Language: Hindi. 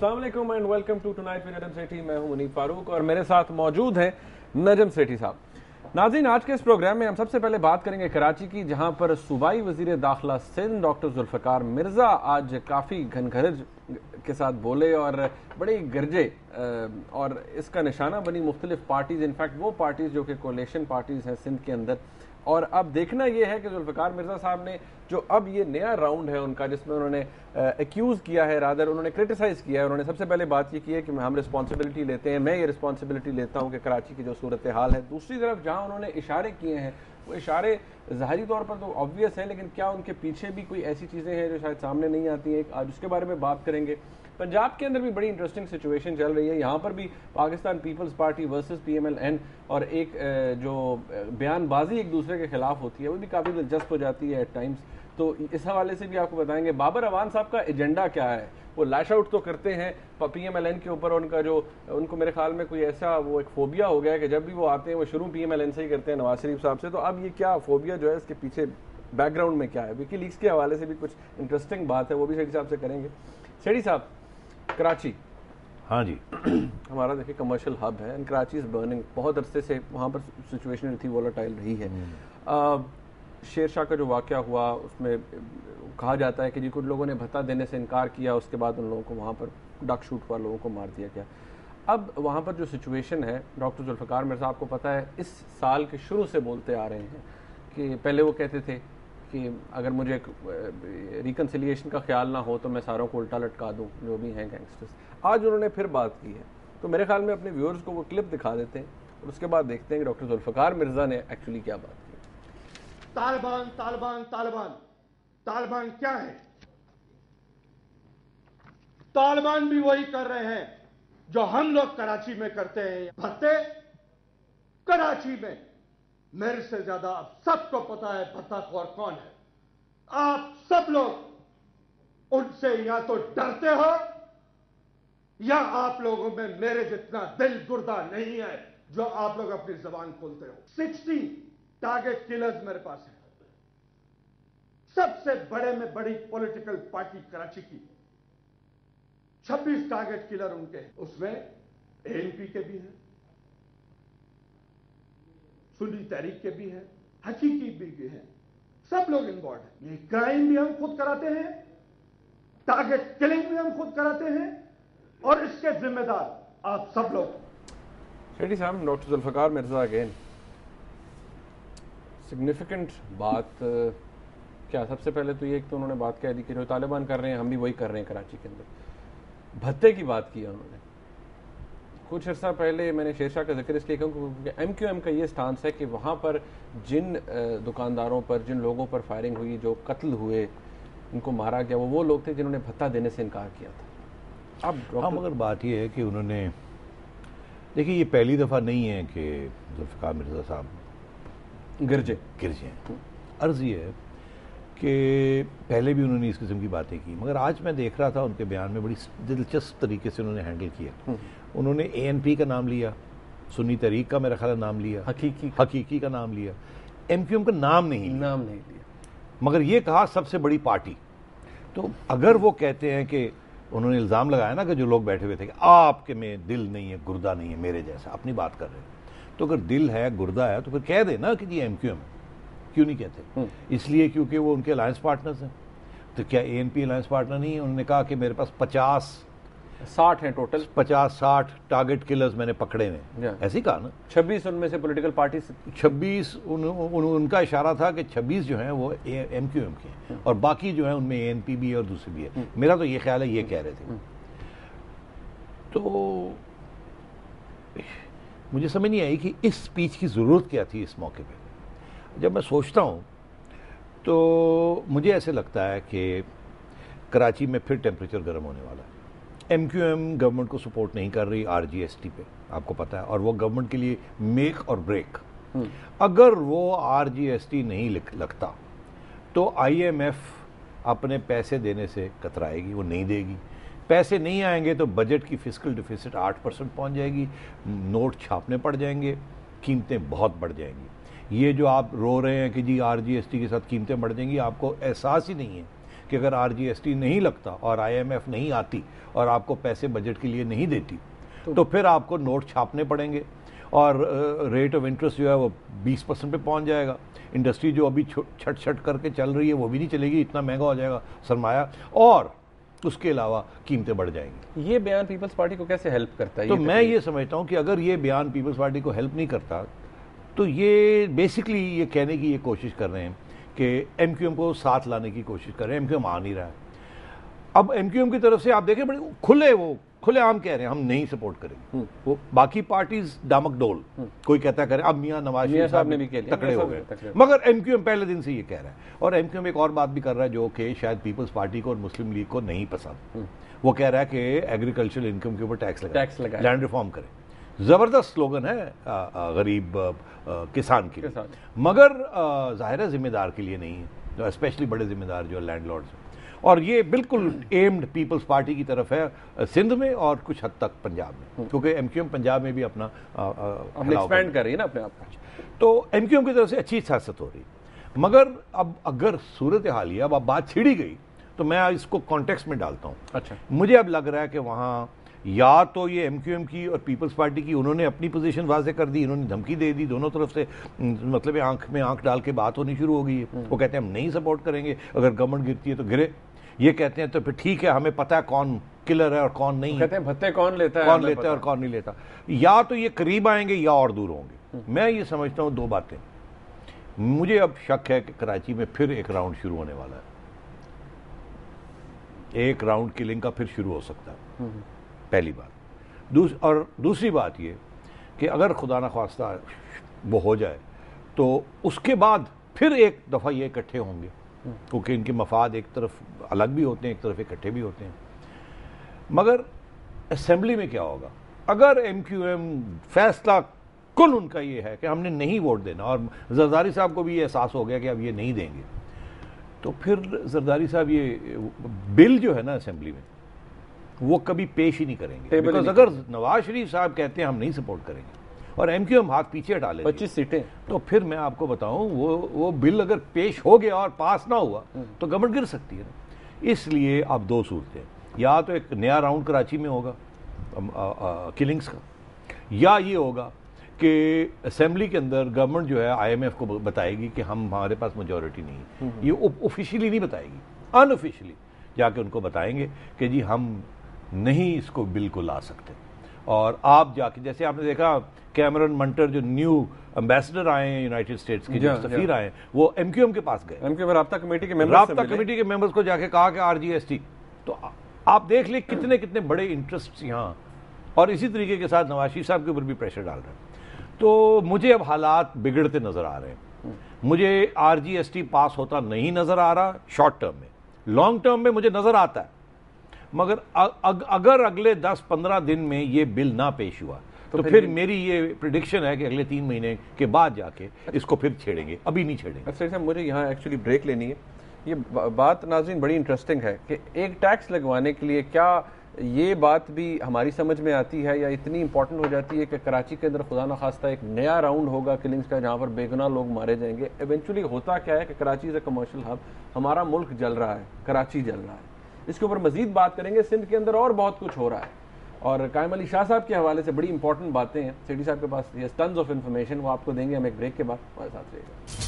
अस्सलाम वालेकुम and welcome to tonight with Najam Sethi. मैं हूं मुनीफ फारूक और मेरे साथ मौजूद हैं नजम सेठी साहब। नाज़रीन, आज के इस प्रोग्राम में हम सबसे पहले बात करेंगे कराची की, जहां पर सूबाई वजीर दाखिला सिंध डॉक्टर जुल्फ़िकार मिर्ज़ा आज काफ़ी घनघरज के साथ बोले और बड़े गरजे और इसका निशाना बनी मुख्तलिफ पार्टीज़, इनफैक्ट वो पार्टीज़ जो कि कोलेशन पार्टीज़ हैं सिंध के अंदर। और अब देखना यह है कि जुल्फ़िकार मिर्ज़ा साहब ने जो अब ये नया राउंड है उनका, जिसमें उन्होंने एक्यूज़ किया है, रादर उन्होंने क्रिटिसाइज़ किया है। उन्होंने सबसे पहले बात ये की है कि हम रिस्पॉन्सिबिलिटी लेते हैं, मैं ये रिस्पॉन्सिबिलिटी लेता हूँ कि कराची की जो सूरत हाल है। दूसरी तरफ जहाँ उन्होंने इशारे किए हैं वो इशारे ज़ाहिरी तौर पर तो ऑब्वियस हैं, लेकिन क्या उनके पीछे भी कोई ऐसी चीज़ें हैं जो शायद सामने नहीं आती हैं, आज उसके बारे में बात करेंगे। पंजाब के अंदर भी बड़ी इंटरेस्टिंग सिचुएशन चल रही है। यहाँ पर भी पाकिस्तान पीपल्स पार्टी वर्सेस PMLN और एक जो बयानबाजी एक दूसरे के खिलाफ होती है वो भी काफ़ी दिलचस्प हो जाती है एट टाइम्स। तो इस हवाले से भी आपको बताएंगे बाबर अवान साहब का एजेंडा क्या है। वो लैश आउट तो करते हैं PMLN के ऊपर, उनका जो उनको मेरे ख्याल में कोई ऐसा वो एक फोबिया हो गया है कि जब भी वो आते हैं वो शुरू PMLN से ही करते हैं, नवाज शरीफ साहब से। तो अब ये क्या फोबिया जो है इसके पीछे बैकग्राउंड में क्या है, विकीलीक्स के हवाले से भी कुछ इंटरेस्टिंग बात है, वो भी सेठी साहब से करेंगे। सेठी साहब, कराची, हाँ जी, हमारा देखिए कमर्शियल हब है एंड कराची इज़ बर्निंग। बहुत अरसे से वहाँ पर सिचुएशन थी वोलेटाइल रही है। शेर शाह का जो वाक़या हुआ उसमें कहा जाता है कि जी कुछ लोगों ने भत्ता देने से इनकार किया, उसके बाद उन लोगों को वहाँ पर डक शूट हुआ, लोगों को मार दिया गया। अब वहाँ पर जो सिचुएशन है, डॉक्टर जुल्फ़िकार मिर्ज़ा आपको पता है इस साल के शुरू से बोलते आ रहे हैं कि पहले वो कहते थे कि अगर मुझे रिकन्सिलिएशन का ख्याल ना हो तो मैं सारों को उल्टा लटका दूं जो भी हैं गैंगस्टर्स। आज उन्होंने फिर बात की है, तो मेरे ख्याल में अपने व्यूअर्स को वो क्लिप दिखा देते हैं और उसके बाद देखते हैं कि डॉक्टर जुल्फ़िकार मिर्ज़ा ने एक्चुअली क्या बात की। तालिबान तालिबान तालिबान तालिबान क्या है? तालिबान भी वही कर रहे हैं जो हम लोग कराची में करते हैं। भत्ते कराची में मेरे से ज्यादा आप सबको पता है भत्ताखोर कौन है। आप सब लोग उनसे या तो डरते हो या आप लोगों में मेरे जितना दिल गुर्दा नहीं है जो आप लोग अपनी जबान खोलते हो। 60 टारगेट किलर्स मेरे पास है, सबसे बड़े में बड़ी पॉलिटिकल पार्टी कराची की 26 टारगेट किलर उनके हैं। उसमें ANP के भी हैं, सुन्नी तहरीक के भी हैं, हकीकी भी हैं, सब लोग इन्वॉल्व हैं। ये क्राइम भी हम खुद कराते हैं, टारगेट किलिंग भी हम खुद कराते हैं और इसके जिम्मेदार आप सब लोग। सेठी साहब, doctor Zulfiqar Mirza again, significant बात क्या? सबसे पहले तो ये एक तो उन्होंने बात कह दी कि जो तालिबान कर रहे हैं हम भी वही कर रहे हैं कराची के अंदर। भत्ते की बात की उन्होंने। कुछ अर्सा पहले मैंने शेरशाह का जिक्र इसलिए कहूँ क्योंकि MQM का ये स्टांस है कि वहाँ पर जिन दुकानदारों पर, जिन लोगों पर फायरिंग हुई, जो कत्ल हुए, उनको मारा गया, वो लोग थे जिन्होंने भत्ता देने से इनकार किया था। अब हाँ, मगर बात ये है कि उन्होंने, देखिए ये पहली दफ़ा नहीं है कि जुल्फ़िकार मिर्ज़ा साहब गिरजे हैं। अर्ज़ ये है कि पहले भी उन्होंने इस किस्म की बातें की, मगर आज मैं देख रहा था उनके बयान में बड़ी दिलचस्प तरीके से उन्होंने हैंडल किया। उन्होंने ANP का नाम लिया, सुन्नी तहरीक का मेरा ख्याल नाम लिया, हकीकी का नाम लिया, MQM का नाम नहीं लिया, मगर ये कहा सबसे बड़ी पार्टी। तो अगर वो कहते हैं कि उन्होंने इल्ज़ाम लगाया ना कि जो लोग बैठे हुए थे कि आपके में दिल नहीं है, गुर्दा नहीं है मेरे जैसा, अपनी बात कर रहे हैं, तो अगर दिल है, गुर्दा है, तो फिर कह देना कि जी MQM। क्यों नहीं कहते? इसलिए क्योंकि वो उनके अलायंस पार्टनर्स हैं। तो क्या ANP अलायंस पार्टनर नहीं है? उन्होंने कहा कि मेरे पास 50-60 हैं टोटल, 50-60 टारगेट किलर्स मैंने पकड़े हैं, ऐसे ही कहा ना। 26 उनमें से पॉलिटिकल पार्टी, 26 उनका इशारा था कि 26 जो हैं वो MQM के हैं और बाकी जो है उनमें ANP भी है और दूसरी भी है। मेरा तो ये ख्याल है ये कह रहे थे। तो मुझे समझ नहीं आई कि इस स्पीच की ज़रूरत क्या थी इस मौके पे। जब मैं सोचता हूँ तो मुझे ऐसे लगता है कि कराची में फिर टेम्परेचर गर्म होने वाला है। MQM गवर्नमेंट को सपोर्ट नहीं कर रही RGST पे, आपको पता है, और वो गवर्नमेंट के लिए मेक और ब्रेक। अगर वो RGST नहीं लगता तो IMF अपने पैसे देने से कतराएगी, वो नहीं देगी। पैसे नहीं आएंगे तो बजट की फिस्कल डिफिसिट 8% पहुंच जाएगी, नोट छापने पड़ जाएंगे, कीमतें बहुत बढ़ जाएंगी। ये जो आप रो रहे हैं कि जी RGST के साथ कीमतें बढ़ जाएंगी, आपको एहसास ही नहीं है कि अगर RGST नहीं लगता और IMF नहीं आती और आपको पैसे बजट के लिए नहीं देती तो फिर आपको नोट छापने पड़ेंगे और रेट ऑफ इंटरेस्ट जो है वो 20% पे पहुंच जाएगा। इंडस्ट्री जो अभी छट छट करके चल रही है वो भी नहीं चलेगी, इतना महंगा हो जाएगा सरमाया, और उसके अलावा कीमतें बढ़ जाएंगी। ये बयान पीपल्स पार्टी को कैसे हेल्प करता है? तो मैं ये समझता हूं कि अगर ये बयान पीपल्स पार्टी को हेल्प नहीं करता तो ये बेसिकली ये कहने की ये कोशिश कर रहे हैं कि MQM को साथ लाने की कोशिश कर रहे हैं। MQM आ नहीं रहा है। अब MQM की तरफ से आप देखें बड़े खुलेआम कह रहे हैं हम नहीं सपोर्ट करेंगे। वो बाकी पार्टीज डामक डोल, कोई कहता करे। अब मियां नवाज शरीफ साहब ने भी तकड़े हो गए, मगर MQM पहले दिन से ये कह रहा है। और MQM एक और बात भी कर रहा है जो कि शायद पीपल्स पार्टी को और मुस्लिम लीग को नहीं पसंद। वो कह रहा है कि एग्रीकल्चरल इनकम के ऊपर टैक्स लगाए, लैंड रिफॉर्म करें। जबरदस्त स्लोगन है गरीब किसान के लिए, मगर जाहिर है जिम्मेदार के लिए नहीं है, स्पेशली बड़े जिम्मेदार जो लैंडलॉर्ड्स हैं। और ये बिल्कुल एम्ड पीपल्स पार्टी की तरफ है सिंध में और कुछ हद तक पंजाब में, क्योंकि MQM पंजाब में भी अपना एक्सपेंड कर रही है ना अपने आप को। तो MQM की तरफ से अच्छी सियासत हो रही, मगर अब अगर सूरत हाल है, अब बात छिड़ी गई तो मैं इसको कॉन्टेक्स्ट में डालता हूँ। अच्छा, मुझे अब लग रहा है कि वहाँ या तो ये MQM की और पीपल्स पार्टी की उन्होंने अपनी पोजीशन वाजे कर दी, इन्होंने धमकी दे दी, दोनों तरफ से मतलब आंख में आंख डाल के बात होनी शुरू हो गई है। वो कहते हैं हम नहीं सपोर्ट करेंगे, अगर गवर्नमेंट गिरती है तो गिरे। ये कहते हैं तो फिर ठीक है, हमें पता है कौन किलर है और कौन नहीं, कहते हैं भत्ते कौन लेता है और कौन नहीं लेता। या तो ये करीब आएंगे या और दूर होंगे। मैं ये समझता हूँ दो बातें। मुझे अब शक है कि कराची में फिर एक राउंड शुरू होने वाला है, एक राउंड किलिंग का फिर शुरू हो सकता है, पहली बात। और दूसरी बात ये कि अगर खुदा ना ख्वास्ता वो हो जाए तो उसके बाद फिर एक दफ़ा ये इकट्ठे होंगे, क्योंकि इनके मफाद एक तरफ अलग भी होते हैं, एक तरफ इकट्ठे भी होते हैं। मगर असेंबली में क्या होगा अगर MQM फैसला कुल उनका ये है कि हमने नहीं वोट देना, और जरदारी साहब को भी ये एहसास हो गया कि अब ये नहीं देंगे, तो फिर जरदारी साहब ये बिल जो है ना असेंबली में वो कभी पेश ही नहीं करेंगे। बिकॉज अगर नवाज शरीफ साहब कहते हैं हम नहीं सपोर्ट करेंगे और MQM हाथ पीछे हटा ले 25 सीटें, तो फिर मैं आपको बताऊं वो बिल अगर पेश हो गया और पास ना हुआ तो गवर्नमेंट गिर सकती है ना। इसलिए अब दो सूरतें, या तो एक नया राउंड कराची में होगा किलिंग्स का, या ये होगा कि असेंबली के अंदर गवर्नमेंट जो है IMF को बताएगी कि हमारे पास मेजॉरिटी नहीं है। ये ऑफिशियली नहीं बताएगी, अनऑफिशियली जाके उनको बताएंगे कि जी हम नहीं इसको बिल को ला सकते। और आप जाके, जैसे आपने देखा कैमरन मंटर जो न्यू एम्बेसडर आए हैं यूनाइटेड स्टेट्स के, जो सफीर आए हैं, वो MQM के पास गए, MQM राब्ता कमेटी के मेंबर्स को जाके कहा कि RGST। तो आप देख ले कितने कितने बड़े इंटरेस्ट यहाँ, और इसी तरीके के साथ नवाज शरीफ साहब के ऊपर भी प्रेशर डाल रहे हैं। तो मुझे अब हालात बिगड़ते नजर आ रहे हैं। मुझे RGST पास होता नहीं नजर आ रहा शॉर्ट टर्म में, लॉन्ग टर्म में मुझे नजर आता है, मगर अगर अगले 10-15 दिन में ये बिल ना पेश हुआ तो फिर मेरी ये प्रिडिक्शन है कि अगले 3 महीने के बाद जाके इसको फिर छेड़ेंगे, अभी नहीं छेड़ेंगे। अच्छा साहब, मुझे यहाँ एक्चुअली ब्रेक लेनी है। ये बात नाज़रीन बड़ी इंटरेस्टिंग है कि एक टैक्स लगवाने के लिए क्या ये बात भी हमारी समझ में आती है या इतनी इंपॉर्टेंट हो जाती है कि कराची के अंदर खुदा न खास्ता एक नया राउंड होगा किलिंग्स का जहाँ पर बेगुनाह लोग मारे जाएंगे। इवेंचुअली होता क्या है कि Karachi is a commercial hub, हमारा मुल्क जल रहा है, कराची जल रहा है। इसके ऊपर मजीद बात करेंगे। सिंध के अंदर और बहुत कुछ हो रहा है और कायम अली शाह साहब के हवाले से बड़ी इंपॉर्टेंट बातें हैं। सेठी साहब के पास ये टन्स ऑफ इन्फॉर्मेशन वो आपको देंगे हम एक ब्रेक के बाद। हमारे साथ रहिएगा।